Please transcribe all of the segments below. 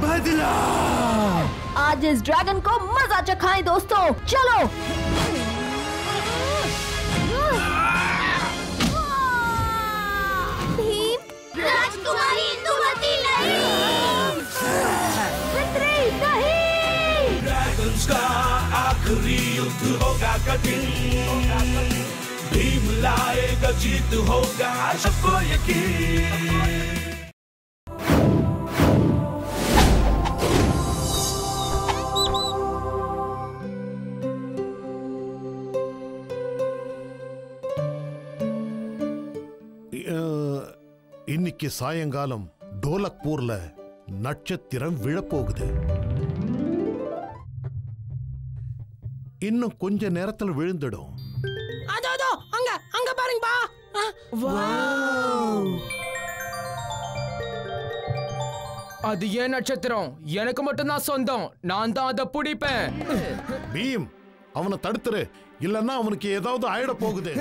बदला। आज इस ड्रैगन को मजा चखाएं दोस्तों, चलो। भीम, राजकुमारी इंदुमती नहीं। ड्रैगन्स का आखिरी युद्ध होगा कठिन, भीम लाएगा जीत होगा सबको यकीन। இன்னைக்கு சாயங்காலம் டோலக்பூர்ல நட்சத்திரம் விழப்போகுது. இன்னும் கொஞ்ச நேரத்துல விழுந்துடும். அதோ அங்க அங்க பாருங்கப்பா. வாவ்! அது ஏன் நட்சத்திரம்? எனக்கு மட்டும் தான் சொந்தம். நான் தான் அதை பிடிப்பேன். பீம், அவனை தடுத்துரு, இல்லன்னா அவனுக்கு ஏதாவது ஆயிட போகுது.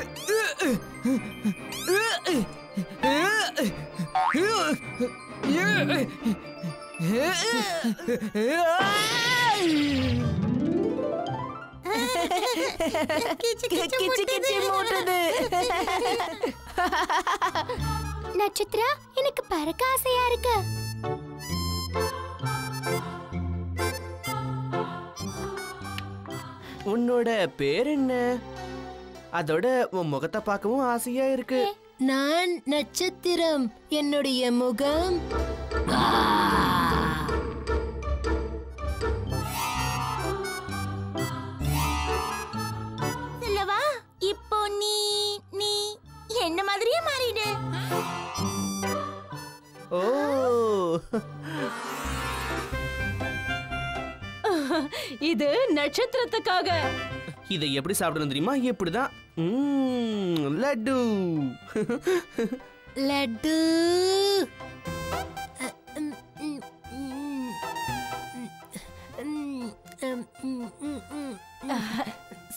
நட்சத்திரா, எனக்கு பறக்க ஆசையா இருக்கு. உன்னோட பேர் என்ன? அதோட உன் முகத்தை பார்க்கவும் ஆசையா இருக்கு. நான் நட்சத்திரம். என்னுடைய முகம் சொல்லவா? இப்போ நீ என்ன மாதிரியே மாறிடு. ஓ, இது நட்சத்திரத்துக்காக. இதை எப்படி சாப்பிடணும் தெரியுமா? எப்படிதான் லட்டு. லட்டு.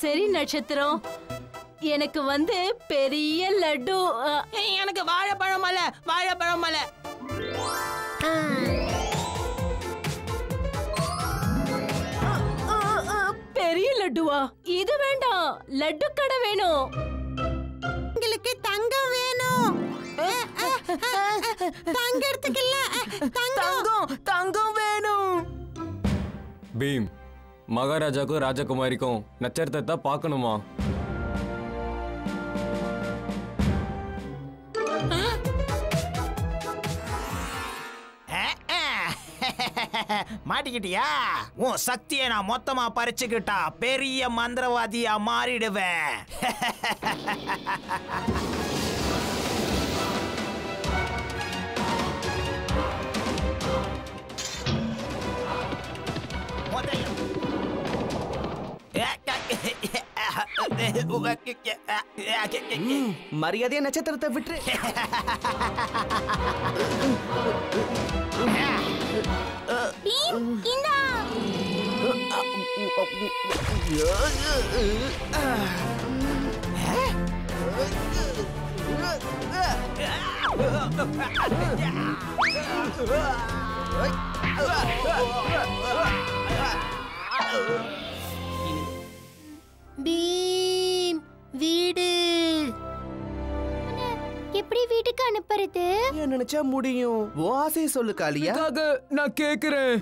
சரி நட்சத்திரம், எனக்கு வந்து பெரிய லட்டு. எனக்கு வாழைப்பழம் மலை, வாழைப்பழம் மலை. பெரிய லட்டுவா? இது வேண்டாம், லட்டு கடை வேணும். உங்களுக்கு தங்கம் வேணும். தங்கறதுக்கு இல்ல, தங்கம் வேணும். பீம், மகாராஜாக்கும் ராஜகுமாரிக்கும் நட்சத்திரத்தை பார்க்கணுமா? மாட்டிக்கிட்டியா? உன் சக்தியை நான் மொத்தமா பறிச்சுக்கிட்டா பெரிய மந்திரவாதியா மாறிடுவேன். மரியாதையா நட்சத்திரத்தை விட்டு. பீம், வீடு எப்படி வீட்டுக்கு அனுப்புறது? நினைச்சா முடியும். உன் ஆசையை சொல்லு காளியா. நான் கேக்குறேன்.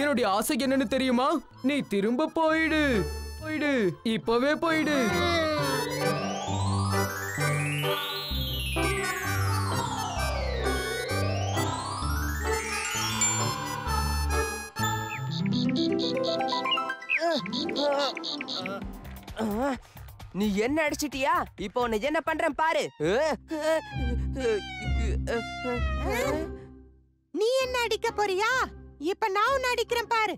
என்னுடைய ஆசை என்னன்னு தெரியுமா? நீ திரும்ப போயிடு, போயிடு, இப்பவே போயிடு. நீ என்ன அடிச்சிட்டியா? இப்போ உன்னை என்ன பண்றேன் பாரு. நீ என்ன அடிக்க போறியா? இப்ப நான் உன்னை அடிக்கிறேன் பாரு.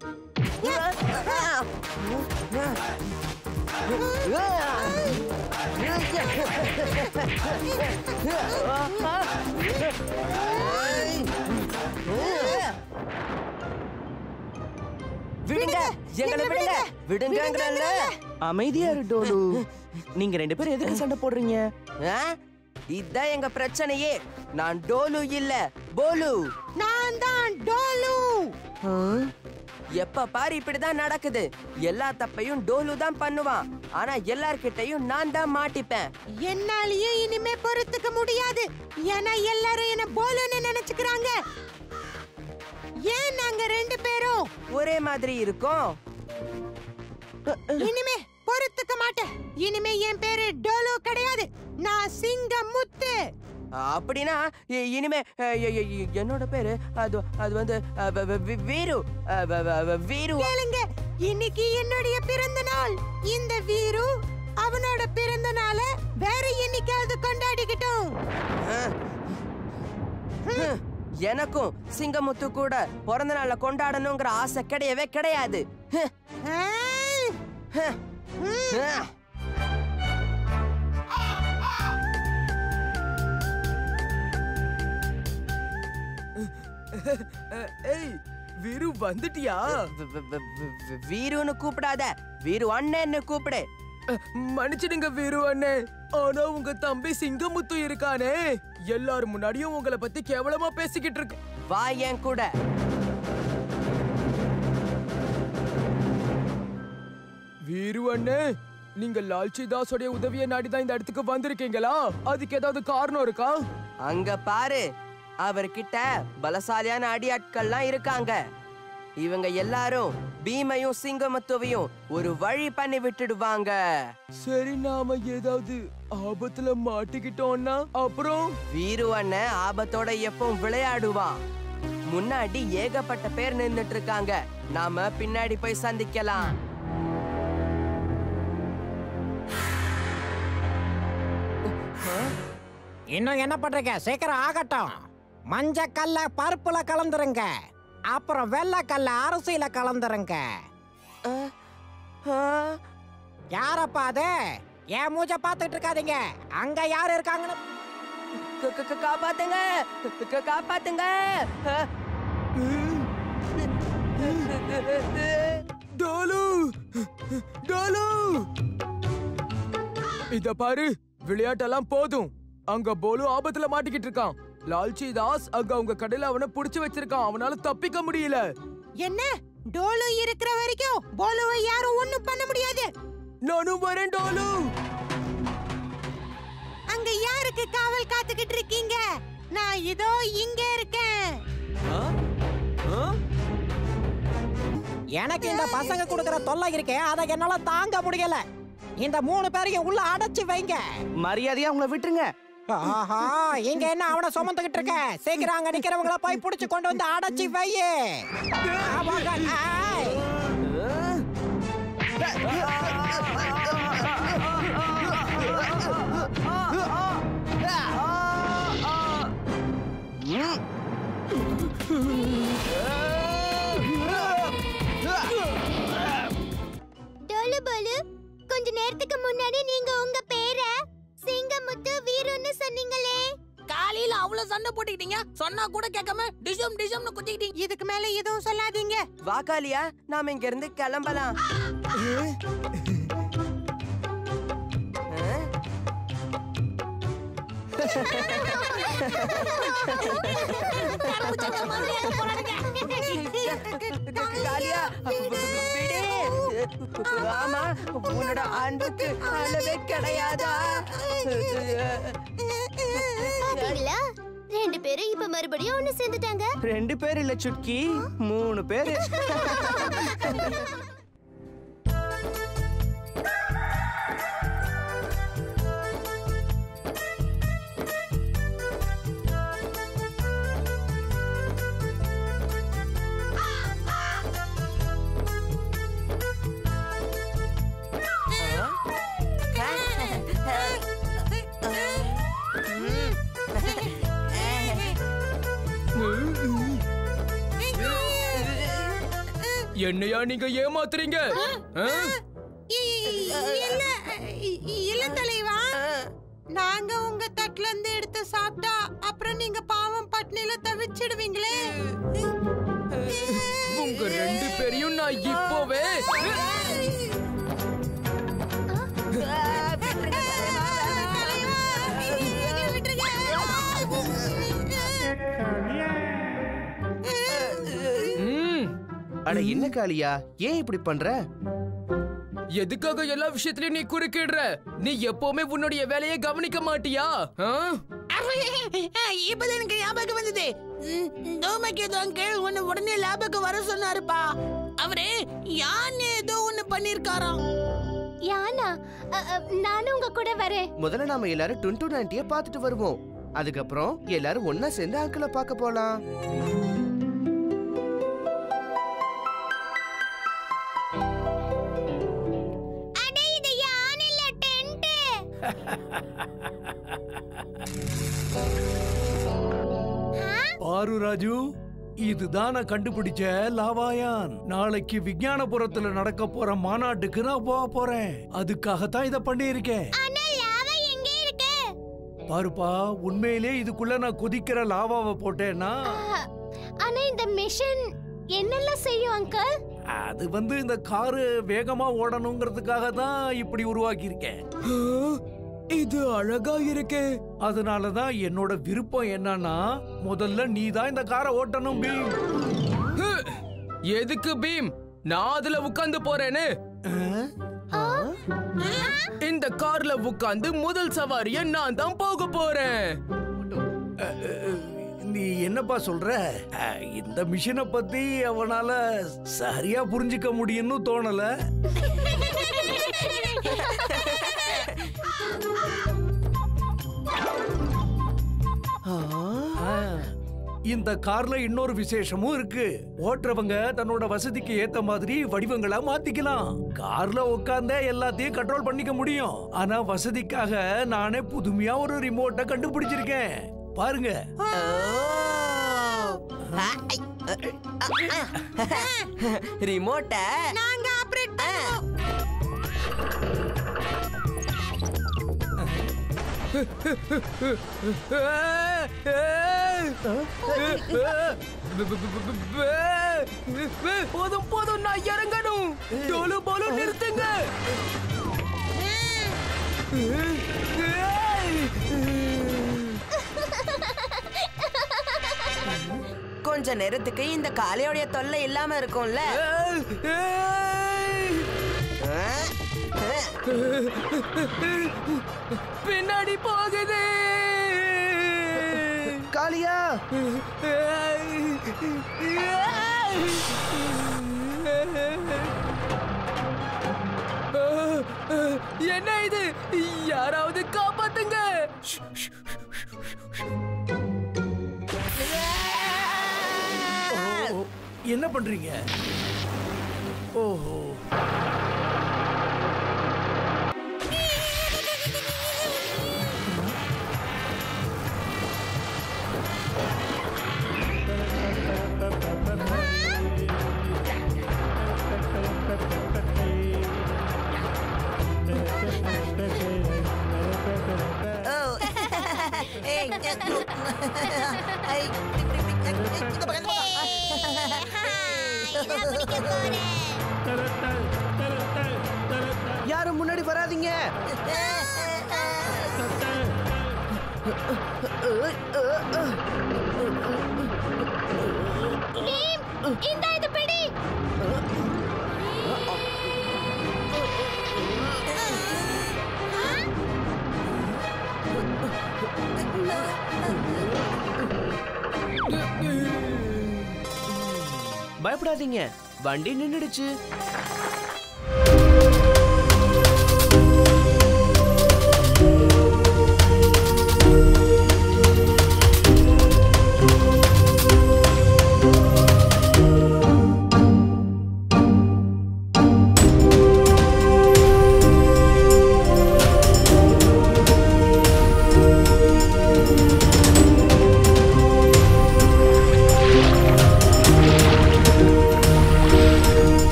விடுங்க, எங்களை விடுங்க, விடுங்க. அமைதியா இரு டோலு. நீங்க ரெண்டு பேரும் எதுக்கு சண்டை போடுறீங்க? இதான் எங்க பிரச்சனையே. நான் டோலு இல்ல, போலு. நான் தான் டோலு. எப்ப பாரு இப்படிதான் நடக்குது. எல்லா தப்பையும் டோலு தான் பண்ணுவான். ஆனா எல்லார்கிட்டையும் நான் தான் மாட்டிப்பேன். என்னாலயும் இனிமே பொறுத்துக்க முடியாது. ஏன்னா எல்லாரும் என்ன போலுன்னு நினைச்சுக்கிறாங்க. ஏன் நாங்க 2 பேரும் ஒரே மாதிரி இருக்கும். இனிமே பொறுத்துக்க மாட்டேன். இனிமே என் பேரு டோலு கிடையாது. நான் சிங்கமுத்து. அப்படின்னா இனிமே என்னோட பேரு அது வந்து வீரு. வீரு கேளுங்க, இன்னைக்கு என்னுடைய பிறந்த நாள். இந்த வீரு அவனோட பிறந்த நாள வேற என்னைக்காவது கொண்டாடிக்கிட்டோம். எனக்கும் சிங்கமுத்து கூட பிறந்த நாள கொண்டாடணுங்கிற ஆசை கிடையவே கிடையாது. ஏய் வீரு வந்துட்டியா? வீருன்னு கூப்பிடாத, வீரு அண்ணன்னு கூப்பிடு. மன்னிச்சிடுங்க வீரு அண்ணே. ஆனா உங்க தம்பி சிங்கமுத்து இருக்கானே, எல்லாரும் முன்னாடியும் உங்களை பத்தி கேவலமா பேசிக்கிட்டு இருக்கு. வா என் கூட. வீரு அண்ணே, நீங்க லால்ச்சி தாஸோட உதவியை நாடிதான் இந்த இடத்துக்கு வந்திருக்கீங்களா? அதுக்கு ஏதாவது காரணம் இருக்கா? அங்க பாரு, அவர்கிட்ட பலசாலியான அடியாட்கள்லாம் இருக்காங்க. இவங்க எல்லாரும் பீமையும் சிங்கமுத்துவையும் ஒரு வழி பண்ணி விட்டுடுவாங்க. சரி, நாம ஏதாவது ஆபத்துல மாட்டிக்கிட்டோம்னா அப்புறம்? வீரு அண்ணன் ஆபத்தோட எப்பவும் விளையாடுவான். முன்னாடி ஏகப்பட்ட பேர் நின்னுட்டு இருக்காங்க. நாம பின்னாடி போய் சந்திக்கலாம். இன்னும் என்ன பண்றீங்க? சீக்கிரம் ஆகட்டும். மஞ்சக்கல்ல பருப்புல கலந்துருங்க, அப்புறம் வெள்ளக்கல்ல அரிசியில கலந்துருங்க. யாரப்பா அது? ஏன் மூஞ்ச பாத்துட்டு இருக்காதீங்க. அங்க யாரு இருக்காங்கன்னு காப்பாத்துங்க, காப்பாத்துங்க. டோலு, டோலு, இத பாரு. விளையாட்டெல்லாம் போதும். அங்க போலு ஆபத்துல மாட்டிக்கிட்டு இருக்கான். லால்ச்சி தாஸ் அங்க அவங்க கடையில அவனை புடிச்சு வச்சிருக்கான். அவனால தப்பிக்க முடியல. என்ன? டோலு இருக்கிற வரைக்கும் போலுவை யாரும் ஒண்ணும் பண்ண முடியாது. நானும் வரேன் டோலு. அங்க யாருக்கு காவல் காத்துக்கிட்டு இருக்கீங்க? நான் இதோ இங்க இருக்கேன். எனக்கு இந்த பசங்க கொடுக்கற தொல்லை இருக்கே, அதை என்னால தாங்க முடியல. இந்த 3 பேரையும் உள்ள அடைச்சு வைங்க. மரியாதையா உங்களை விட்டுருங்க. ஆஹா, இங்க என்ன அவனை சுமந்துகிட்டு இருக்க? சீக்கிரம் அங்க நிக்கிறவங்கள போய் புடிச்சு கொண்டு வந்து அடைச்சு வையே. டோலு போலு, கொஞ்ச நேரத்துக்கு முன்னாடி நீங்க உங்க பேரை சிங்கமுத்து வீருன்னு சொன்னீங்களே. காலையில அவ்வளவு சண்டை போட்டுக்கிட்டீங்க, சொன்னா கூட கேட்காம டிஷம் டிஷம்னு குத்திக்கிட்டீங்க. இதுக்கு மேல எதுவும் சொல்லாதீங்க. வாக்காலியா, நாம இங்க இருந்து கிளம்பலாம். ஆமா, உன்னோட அன்புக்கு அளவே கிடையாதா? 2 பேரும் இப்ப மறுபடியும் ஒண்ணு சேர்ந்துட்டாங்க. 2 பேர் இல்ல சுட்கி, 3 பேரு. என்னையா நீங்க ஏமாத்துறீங்க? இல்ல தலைவா, நாங்க உங்க தட்டுல இருந்து எடுத்து சாப்பிட்டா அப்புறம் நீங்க பாவம் பட்னில தவிச்சிடுவீங்களே. உங்க 2 பேரையும் நான் இப்போவே அட என்ன காளியா, ஏன் இப்படி பண்ற? எதுக்காக எல்லா விஷயத்திலயும் நீ குறுக்கிடுற? நீ எப்பவுமே உன்னுடைய வேலையை கவனிக்க மாட்டியா? இப்பதான் எனக்கு ஞாபகம் வந்தது. தோமகேது அங்கிள் உன்னை உடனே லேபுக்கு வர சொன்னாருப்பா. அவரு யானை ஏதோ ஒண்ணு பண்ணிருக்காராம். யானா? நானும் உங்க கூட வரேன். முதல்ல நாம எல்லாரும் 2290 பார்த்துட்டு வருவோம். அதுக்கப்புறம் எல்லாரும் ஒன்னா சேர்ந்து அங்கிளை பார்க்க போலாம். பாரு ராஜு, இதுதான் நான் கண்டுபிடிச்ச லாவாயான். நாளைக்கு விஞ்ஞானபுரத்துல நடக்க போற மாநாட்டுக்கு நான் போக போறேன். அதுக்காகத்தான் இத பண்ணி இருக்கேன். பாருப்பா, உண்மையிலே இதுக்குள்ள நான் கொதிக்கிற லாவாவை போட்டேன்னா. ஆனா இந்த மிஷன் என்னெல்லாம் செய்யும் அங்கிள்? அது இந்த காரு வேகமா ஓடணுங்கிறதுக்காக தான் இப்படி உருவாக்கி இருக்கேன். இது அழகா இருக்கே. அதனாலதான் என்னோட விருப்பம் என்னன்னா, முதல்ல நீ தான் இந்த காரை ஓட்டணும் பீம். எதுக்கு பீம்? நான் அதுல உட்கார்ந்து போறேன்னு. இந்த கார்ல உட்கார்ந்து முதல் சவாரிய நான் தான் போக போறேன். நீ என்னப்பா சொல்ற? இந்த மிஷனை பத்தி அவனால சரியா புரிஞ்சுக்க முடியும்னு தோணல. இந்த கார்ல இன்னொரு விசேஷமும் இருக்கு. ஓட்டுறவங்க தன்னோட வசதிக்கு ஏத்த மாதிரி வடிவங்களா மாத்திக்கலாம். கார்ல உட்கார்ந்தே எல்லாத்தையும் கண்ட்ரோல் பண்ணிக்க முடியும். ஆனா வசதிக்காக நானே புதுமையா ஒரு ரிமோட்டை கண்டுபிடிச்சிருக்கேன். பாருங்க. ரிமோட்ட நாங்க ஆபரேட் பண்ணுவோம். போதும் போதும், நான் இறங்கணும். டோலு போலு நிறுத்துங்க. கொஞ்ச நேரத்துக்கு இந்த காளையோடைய தொல்லை இல்லாம இருக்கும்ல. பின்னாடி போகுது காளியா. என்ன இது? யாராவது காப்பாத்துங்க. என்ன பண்றீங்க? ஓஹோ, யாரும் முன்னாடி வராதீங்க. இந்த இது பிடி. பயப்படாதீங்க, வண்டி நின்னுடுச்சு.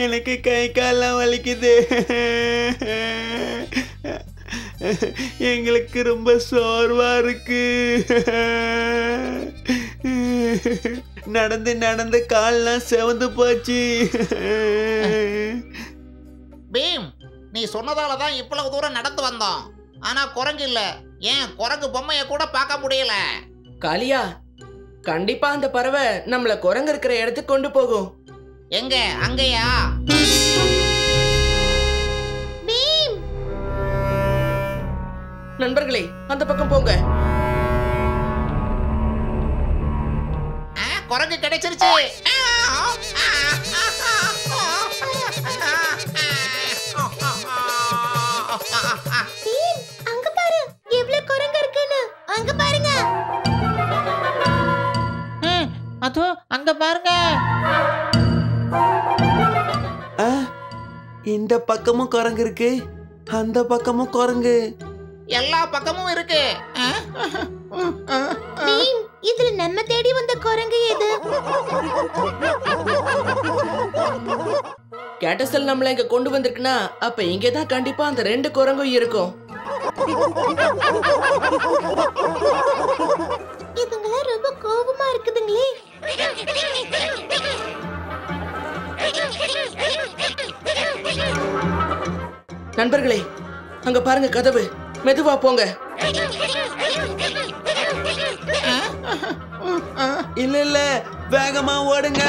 எனக்கு கை கால்லாம் வலிக்குது. எங்களுக்கு ரொம்ப சோர்வா இருக்கு. நடந்து நடந்து கால்லாம் செவந்து போச்சு. பீம், நீ சொன்னதால தான் இவ்வளவு தூரம் நடந்து வந்தோம். ஆனா குரங்கு இல்ல. ஏன் குரங்கு பொம்மைய கூட பார்க்க முடியல? காளியா, கண்டிப்பா அந்த பறவை நம்மள குரங்கு இருக்கிற இடத்துக்கு கொண்டு போகும். எங்க? அங்கயா? பீம், நண்பர்களே, அந்த பக்கம் போங்க. குரங்கு கிடைச்சிருச்சு. பீம், அங்க பாரு, எவ்வளவு குரங்கு இருக்குன்னு. அங்க பாருங்க. அதோ அங்க பாருங்க. இந்த பக்கமும் குரங்கு இருக்கு, அந்த பக்கமும் குரங்கு. எல்லா பக்கமும் இருக்கு. பீம், இதுல நம்ம தேடி வந்த குரங்கு எது? கேட்டசல் நம்மள இங்க கொண்டு வந்திருக்குன்னா அப்ப இங்கதான் கண்டிப்பா அந்த 2 குரங்கும் இருக்கும். இதுங்கெல்லாம் ரொம்ப கோபமா இருக்குதுங்களே. நண்பர்களே, அங்க பாருங்க கதவு. மெதுவா போங்க. இல்ல இல்ல, வேகமா ஓடுங்க.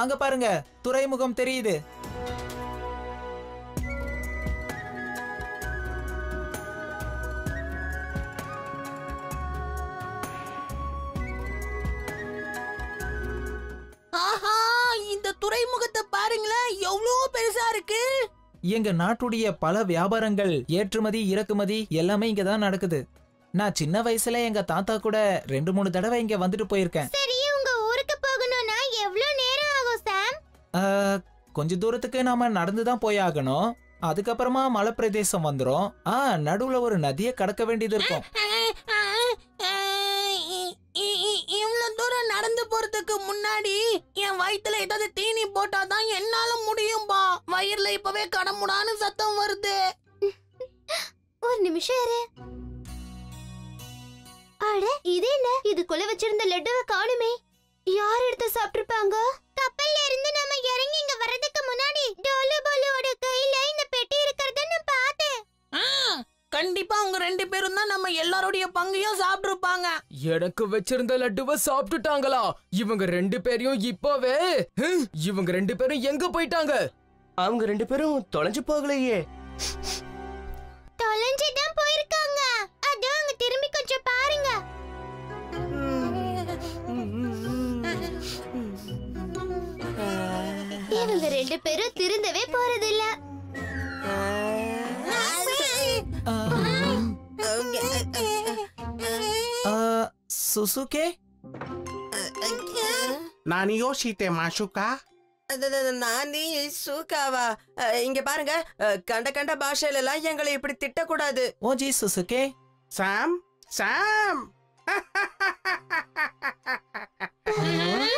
அங்க பாருங்க, துறைமுகம் தெரியுது. ஆஹா, இந்த துறைமுகத்தை பாருங்களேன், எவ்வளவு பெருசா இருக்கு. எங்க நாட்டுடைய பல வியாபாரங்கள், ஏற்றுமதி இறக்குமதி எல்லாமே இங்க தான் நடக்குது. நான் சின்ன வயசுல எங்க தாத்தா கூட 2-3 தடவை இங்க வந்துட்டு போயிருக்கேன். சரி, உங்க ஊருக்கு போகணும்னா எவ்வளவு நேரம் ஆகும் சாம்? கொஞ்ச தூரத்துக்கு நாம நடந்து தான் போயாகணும். அதுக்கப்புறமா மலை பிரதேசம் வந்துரும். நடுவுல ஒரு நதியை கடக்க வேண்டியது இருக்கும். இவ்வளவு தூரம் நடந்து போறதுக்கு முன்னாடி என் வயித்துல ஏதாவது தீனி போட்டாதான் என்னால முடியும்பா. வயிறுல இப்பவே கடமுடான்னு சத்தம் வருது. ஒரு நிமிஷம் இரு. அட, இது என்ன? இதுக்குள்ள வச்சிருந்த லட்டுவை காணுமே. யார் எடுத்து சாப்பிட்டிருப்பாங்க? கப்பல்ல இருந்து நம்ம இறங்கி இங்க வரதுக்கு முன்னாடி டோலு போலோட கையில இந்த பெட்டி இருக்கிறத நான் பார்த்தேன். கண்டிப்பா அவங்க 2 பேரும் தான் நம்ம எல்லாரோடைய பங்கையும் சாப்பிட்டிருப்பாங்க. எனக்கு வச்சிருந்த லட்டுவை சாப்பிட்டுட்டாங்களா? இவங்க 2 பேரையும் இப்பவே இவங்க 2 பேரும் எங்க போயிட்டாங்க? அவங்க 2 பேரும் தொலைஞ்சு போகலையே. தொலைஞ்சு தான் போயிருக்காங்க. அதோ அங்க திரும்பி கொஞ்சம் பாருங்க. இவங்க 2 பேரும் திருந்தவே போறதில்ல. சுசுகே நான் யோசித்தேன் மாஷுகா. நானி சூக்காவா? இங்க பாருங்க, கண்ட கண்ட பாஷையில எல்லாம் எங்களை இப்படி திட்டக்கூடாது. ஓஜி சுசுகே. சாம் சாம்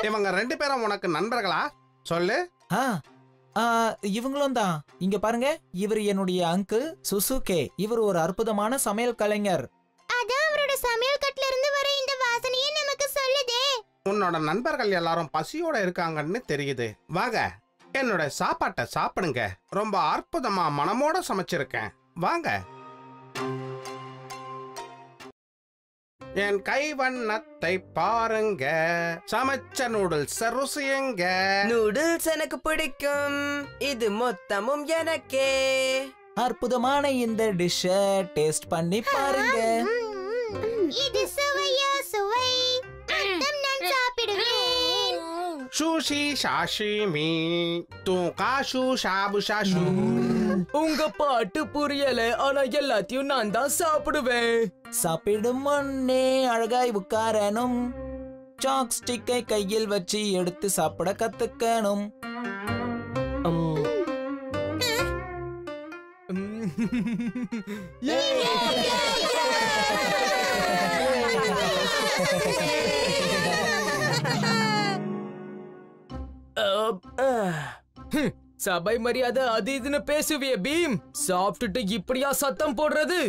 இவங்க 2 பேரும் உனக்கு நண்பர்களா? சொல்லு. இவங்களும் தான். இங்க பாருங்க, இவர் என்னுடைய அங்கிள் சுசுகே. இவர் ஒரு அற்புதமான சமையல் கலைஞர். அதான் அவரோட சமையல் கட்டுல இருந்து வர இந்த வாசனையே நமக்கு சொல்லுதே. உன்னோட நண்பர்கள் எல்லாரும் பசியோட இருக்காங்கன்னு தெரியுது. வாங்க, என்னோட சாப்பாட்டை சாப்பிடுங்க. ரொம்ப அற்புதமா மனமோட சமைச்சிருக்கேன். வாங்க. என் கை வண்ணத்தை பாருங்க. சமைச்ச நூடுல்ஸ் ருசியுங்க. நூடுல்ஸ் எனக்கு பிடிக்கும். இது மொத்தமும் எனக்கே. அற்புதமான இந்த டிஷ்ஷ டேஸ்ட் பண்ணி பாருங்க. இது சுவையா சுவை. நான் சாப்பிடுவேன். Sushi sashimi தூகாஷு Shabu ஷாஷு. உங்க பாட்டு புரியல, ஆனா எல்லாத்தையும் நான் தான் சாப்பிடுவேன். சாப்பிடும் முன்னே அழகாய் உட்காரணும். சாப்ஸ்டிக்கை கையில் வச்சு எடுத்து சாப்பிட கத்துக்கணும். சபை மரியாதை அது இதுன்னு பேசுவிய பீம். சாப்பிட்டுட்டு இப்படியா சத்தம் போடுறது?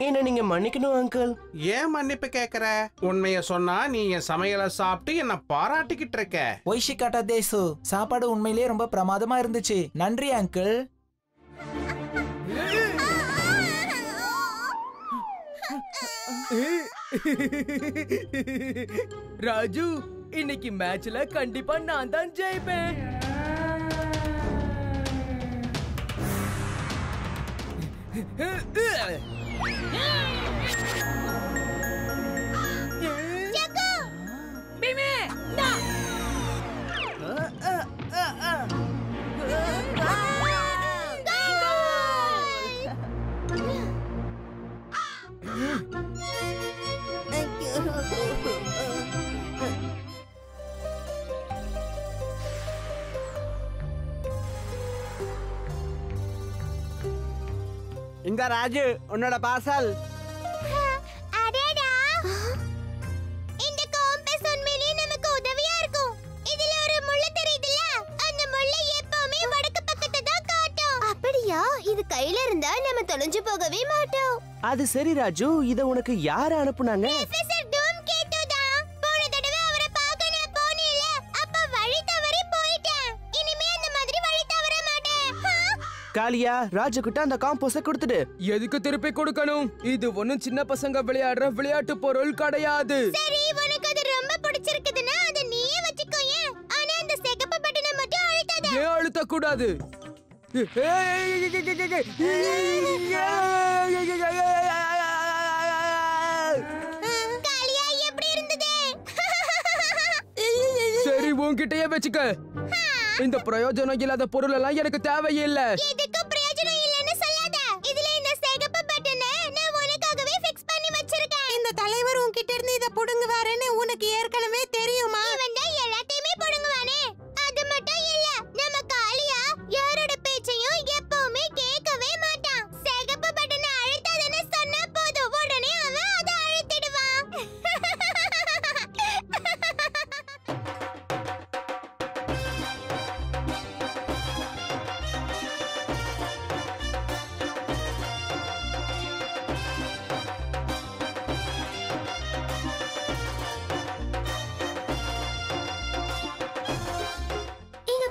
என்ன நீங்க மன்னிக்கணும் அங்கிள். ஏன் மன்னிப்பு கேக்குற? உண்மைய சொன்னா நீ என் சமையலை சாப்பிட்டு என்ன பாராட்டிக்கிட்டு இருக்க. ஒய்ஷிகாட்டா தேசு, சாப்பாடு உண்மையிலேயே ரொம்ப பிரமாதமா இருந்துச்சு. நன்றி அங்கிள். ராஜு, இன்னைக்கு மேட்ச்ல கண்டிப்பா நான் தான் ஜெயிப்பேன். இங்க ராஜு, உன்னோட பார்சல். அடடா, இந்த காம்பஸ் உண்மையிலேயே நமக்கு உதவியா இருக்கும். இதுல ஒரு முள்ளு தெரியுதுல, அந்த முள்ளு எப்பவுமே வடக்கு பக்கத்தை தான் காட்டும். அப்படியா? இது கையில இருந்தா நம்ம தொலைஞ்சு போகவே மாட்டோம். அது சரி ராஜு, இத உனக்கு யாரு அனுப்புனாங்க? ப்ரொஃபசர் டூம் கேட்டோ தான். போன தடவை அவரை பார்க்க நான் போனேன்ல, அப்ப வழி தவறி போயிட்டேன். இனிமே அந்த மாதிரி வழி தவற மாட்டேன். காளியா, ராஜு கிட்ட அந்த காம்போஸ கொடுத்துடு. எதுக்கு திருப்பி கொடுக்கணும்? இது ஒண்ணும் சின்ன பசங்க விளையாடுற விளையாட்டு பொருள் கிடையாது. சரி, உனக்கு அது ரொம்ப பிடிச்சிருக்குதுன்னா அதை நீயே வச்சுக்கோயேன். ஆனா அந்த சிகப்பு பட்டனை மட்டும் அழுத்தாத. ஏன் அழுத்த கூடாது? காளியா, எப்படி இருந்தது? சரி, உன்கிட்டயே வச்சுக்க. இந்த பிரயோஜனம் இல்லாத பொருள் எல்லாம் எனக்கு தேவையில்லை. எதுக்கு பிரயோஜனம் இல்லைன்னு சொல்லாத. இதுல இந்த சிகப்பு பட்டனை நான் உனக்காகவே ஃபிக்ஸ் பண்ணி வச்சிருக்கேன். இந்த தலைவர் உன்கிட்ட இருந்து இத புடுங்குவாருன்னு உனக்கு ஏற்கனவே தெரியுமா? இவன் தான் எல்லாத்தையுமே புடுங்குவானே. அது மட்டும் இல்ல, நம்ம காளியா யாரோட பேச்சையும் எப்பவுமே கேட்கவே மாட்டான். சிகப்பு பட்டனை அழுத்தாதன்னு சொன்னா போதும், உடனே அவன் அதை அழுத்திடுவான்.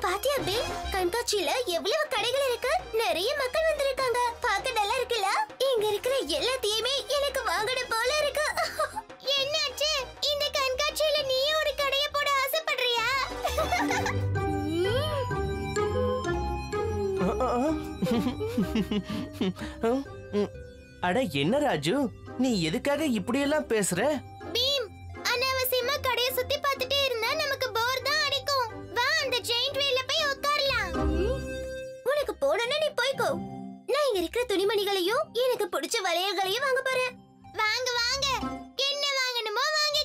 பாத்தியா பீம், கண்காட்சியில எவ்வளவு கடைகள் இருக்கு. நிறைய மக்கள் வந்திருக்காங்க. பார்க்க நல்லா இருக்குல்ல? இங்க இருக்கிற எல்லாத்தையுமே எனக்கு வாங்கணும் போல இருக்கு. என்னாச்சு? இந்த கண்காட்சியில நீயும் ஒரு கடைய போட ஆசைப்படுறியா? அட என்ன ராஜு, நீ எதுக்காக இப்படி எல்லாம் பேசுற? பீம், அனாவசியமா கடையை சுத்தி பார்த்துட்டே இருந்தா நமக்கு போர் தான் அடிக்கும். வா, அந்த ஜெயிண்ட் வீல்ல போய் உட்காரலாம். உனக்கு போடணும்னா நீ போய்க்கோ. நான் இங்க இருக்கிற துணிமணிகளையும் எனக்கு பிடிச்ச வளையல்களையும் வாங்க போறேன். வாங்க வாங்க, என்ன வாங்கணுமோ வாங்க.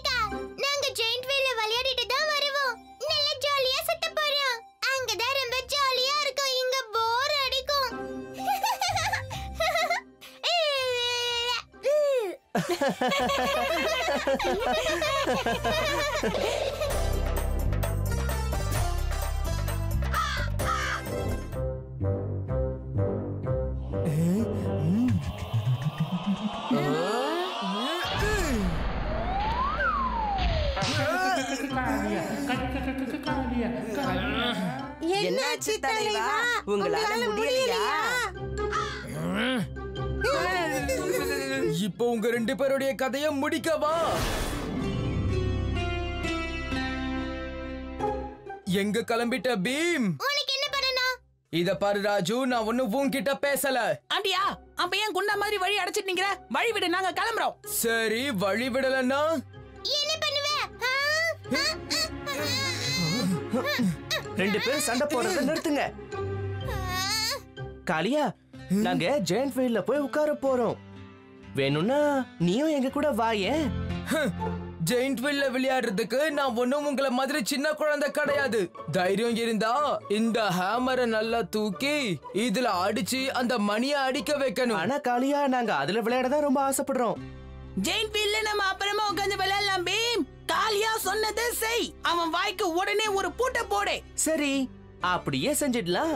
என்னாச்சு தலைவா? உங்களால முடியலையா? இப்போ உங்க 2 பேருடைய கதையை முடிக்கவா? எங்க கிளம்பிட்ட பீம்? உனக்கு என்ன பண்ணனும்? இத பாரு ராஜு, நான் ஒண்ணும் உன்கிட்ட பேசல. ஆண்டியா, அப்ப ஏன் குண்டா மாதிரி வழி அடைச்சிட்டு நிக்கிற? வழி விடு, நாங்க கிளம்புறோம். சரி, வழி விடலன்னா என்ன பண்ணுவ? 2 பேரும் சண்டை போடுறத நிறுத்துங்க. காளியா, நாங்க ஜெயண்ட் வீல்ல போய் உட்கார போறோம். வேணும்னா நீயும் எங்க கூட வாயே. ஜெயிண்ட் வீல்ல விளையாடுறதுக்கு நான் ஒண்ணும் உங்களை மாதிரி சின்ன குழந்தை கிடையாது. தைரியம் இருந்தா இந்த ஹேமரை நல்லா தூக்கி இதுல அடிச்சு அந்த மணியை அடிக்க வைக்கணும். ஆனா காளியா, நாங்க அதுல விளையாட தான் ரொம்ப ஆசைப்படுறோம். ஜெயின் வீல்ல நம்ம அப்புறமா உட்கார்ந்து விளையாடலாம் பீம். காளியா சொன்னதை செய். அவன் வாய்க்கு உடனே ஒரு பூட்டை போடு. சரி, அப்படியே செஞ்சிடலாம்.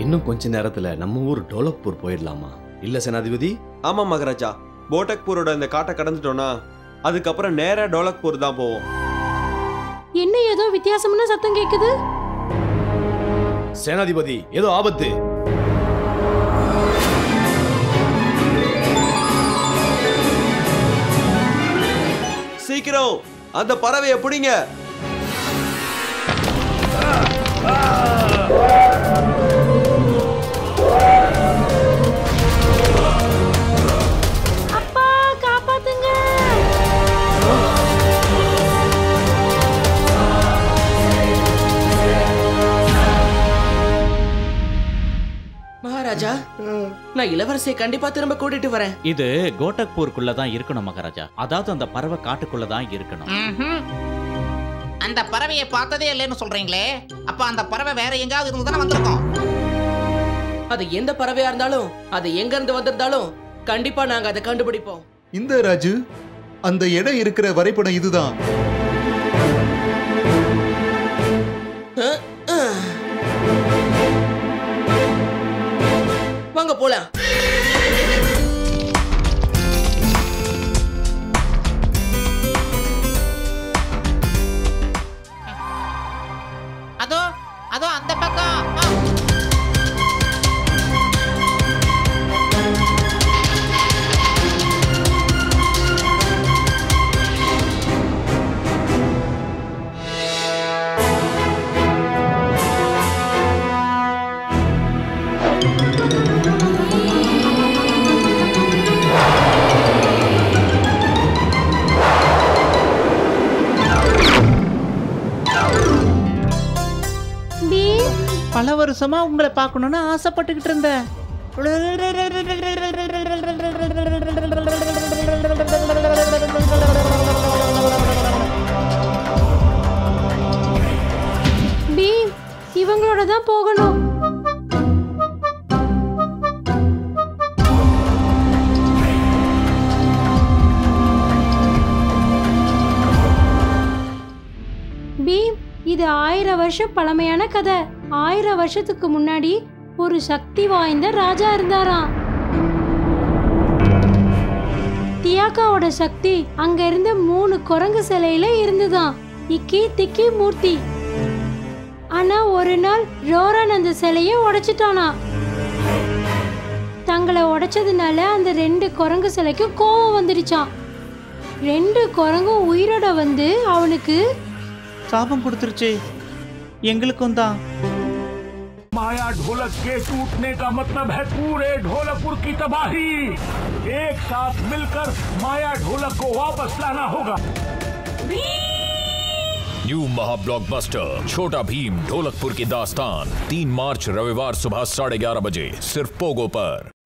இன்னும் கொஞ்ச நேரத்துல நம்ம ஊர் டோலக்பூர் போயிடலாமா? இல்ல சேனாதிபதி? ஆமா மகாராஜா, போட்டக்பூரோட இந்த காட்டை கடந்துட்டோம்னா அதுக்கப்புறம் நேரா டோலக்பூர் தான் போவோம். என்ன ஏதோ வித்தியாசமான சத்தம் கேக்குது? சேனாதிபதி, ஏதோ ஆபத்து. சீக்கிரம் அந்த பறவையை பிடிங்க. அப்பா, காப்பாத்துங்க. மகாராஜா, நான் இளவரசியை கண்டிப்பா திரும்ப கூட்டிட்டு வரேன். இது கோட்டக்பூருக்குள்ள தான் இருக்கணும் மகாராஜா. அதாவது அந்த பறவை காட்டுக்குள்ள தான் இருக்கணும். அந்த பறவையை பார்த்ததே இல்லைன்னு சொல்றீங்களே, அப்ப அந்த பறவை வேற எங்காவது இருந்து தானே வந்திருக்கோம். அது எந்த பறவையா இருந்தாலும், அது எங்க இருந்து வந்திருந்தாலும் கண்டிப்பா நாங்க அதை கண்டுபிடிப்போம். இந்த ராஜு, அந்த இடம் இருக்கிற வரைபடம் இதுதான். வாங்க போலாம். அதோ அதோ அந்த பக்கம். பல வருஷமா உங்களை பார்க்கணும்னு ஆசைப்பட்டுக்கிட்டு இருந்தேன். பீம், இவங்களோட தான் போகணும். பீம், இது 1000 வருஷம் பழமையான கதை. 1000 வருஷத்துக்கு முன்னாடி ஒரு சக்தி வாய்ந்த ராஜா இருந்தாராம். தியாக்காவோட சக்தி அங்க இருந்த 3 குரங்கு சிலையில இருந்துதான். இக்கி திக்கி மூர்த்தி. ஆனா ஒரு நாள் ரோரன் அந்த சிலையை உடைச்சிட்டானா. தங்களை உடைச்சதுனால அந்த 2 குரங்கு சிலைக்கு கோபம் வந்துடுச்சான். 2 குரங்கும் உயிரோட வந்து அவனுக்கு சாபம் கொடுத்துருச்சு. எங்களுக்கும் தான். माया ढोलक के टूटने का मतलब है पूरे ढोलकपुर की तबाही। एक साथ मिलकर माया ढोलक को वापस लाना होगा। न्यू महा ब्लॉकबस्टर छोटा भीम ढोलकपुर की दास्तान 3 मार्च रविवार सुबह 11:30 बजे सिर्फ पोगो पर।